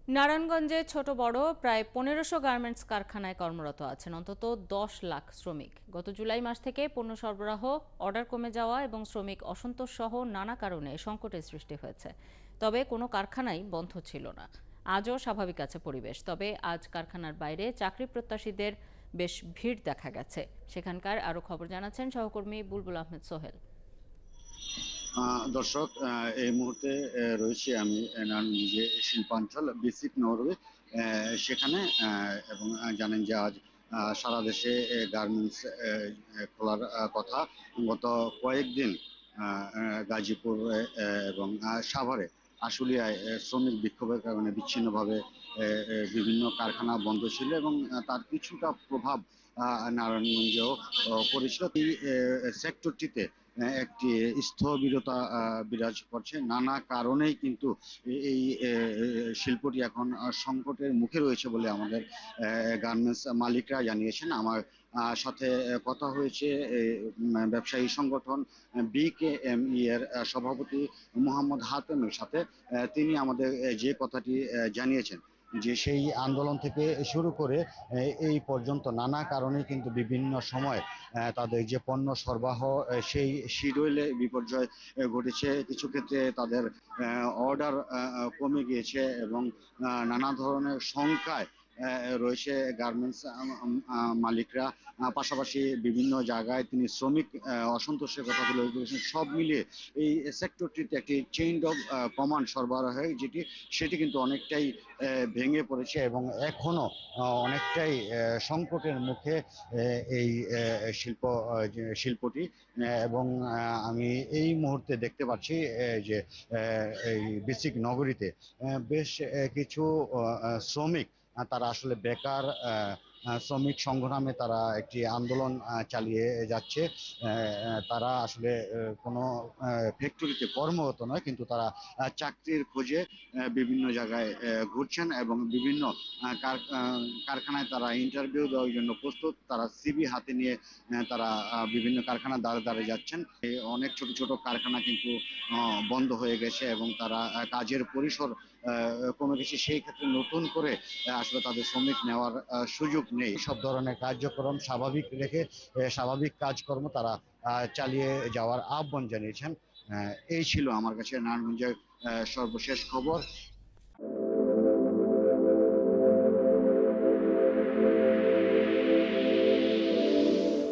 নারায়ণগঞ্জে ছোট বড় প্রায় ১৫০০ গার্মেন্টস কারখানায় কর্মরত আছেন অন্তত ১০ লাখ শ্রমিক। গত জুলাই মাস থেকে পণ্য সরবরাহ, অর্ডার কমে যাওয়া এবং শ্রমিক অসন্তোষ সহ নানা কারণে সংকটের সৃষ্টি হয়েছে। তবে কোনো কারখানাই বন্ধ ছিল না। আজও স্বাভাবিক আছে পরিবেশ, তবে আজ কারখানার বাইরে চাকরি প্রত্যাশীদের বেশ ভিড় দেখা গেছে। সেখানকার আরও খবর জানাচ্ছেন সহকর্মী বুলবুল আহমেদ সোহেল। দর্শক, এই মুহূর্তে রয়েছি আমি নারায়ণগঞ্জে শিল্পাঞ্চল বেসিক নগরে। সেখানে এবং জানেন যে আজ সারা দেশে গার্মেন্টস খোলার কথা। গত কয়েকদিন গাজীপুর এবং সাভারে, আশুলিয়ায় শ্রমিক বিক্ষোভের কারণে বিচ্ছিন্নভাবে বিভিন্ন কারখানা বন্ধ ছিল এবং তার কিছুটা প্রভাব নারায়ণগঞ্জেও পড়েছিল। এই সেক্টরটিতে একটি স্থবিরতা বিরাজ করছে। নানা কারণেই কিন্তু এই শিল্পটি এখন সংকটের মুখে রয়েছে বলে আমাদের গার্মেন্টস মালিকরা জানিয়েছেন। আমার সাথে কথা হয়েছে ব্যবসায়ী সংগঠন বিকেএমই এর সভাপতি মোহাম্মদ হাতেমের সাথে। তিনি আমাদের যে কথাটি জানিয়েছেন যে সেই আন্দোলন থেকে শুরু করে এই পর্যন্ত নানা কারণে কিন্তু বিভিন্ন সময় তাদের যে পণ্য সরবরাহ সেই শিডিউলে বিপর্যয় ঘটেছে। কিছু ক্ষেত্রে তাদের অর্ডার কমে গিয়েছে এবং নানা ধরনের শঙ্কায় রয়েছে গার্মেন্টস মালিকরা। পাশাপাশি বিভিন্ন জায়গায় তিনি শ্রমিক অসন্তোষের কথা তুলে ধরেছেন। সব মিলিয়ে এই সেক্টরটিতে একটি চেইন অফ কমান্ড সরবরাহ হয়, সেটি কিন্তু অনেকটাই ভেঙে পড়েছে এবং এখনো অনেকটাই সংকটের মুখে এই শিল্পটি। এবং আমি এই মুহূর্তে দেখতে পাচ্ছি যে এই বেসিক নগরীতে বেশ কিছু শ্রমিক, তারা আসলে বেকার শ্রমিক সংগ্রামে তারা একটি আন্দোলন চালিয়ে যাচ্ছে। তারা আসলে কোনো ফ্যাক্টরিতে কর্মরত নয়, কিন্তু তারা চাকরির খোঁজে বিভিন্ন জায়গায় ঘুরছেন এবং বিভিন্ন কারখানায় তারা ইন্টারভিউ দেওয়ার জন্য প্রস্তুত। তারা সিভি হাতে নিয়ে তারা বিভিন্ন কারখানা দাঁড়ে দাঁড়িয়ে যাচ্ছেন। অনেক ছোট ছোট কারখানা কিন্তু বন্ধ হয়ে গেছে এবং তারা কাজের পরিসর কমে গেছে। সেই ক্ষেত্রে নতুন করে আসলে তাদের শ্রমিক নেওয়ার সুযোগ নেই। সব ধরনের কার্যক্রম স্বাভাবিক রেখে স্বাভাবিক কাজকর্ম তারা চালিয়ে যাওয়ার আহ্বান জানিয়েছেন। এই ছিল আমার কাছে নারায়ণগঞ্জের সর্বশেষ খবর।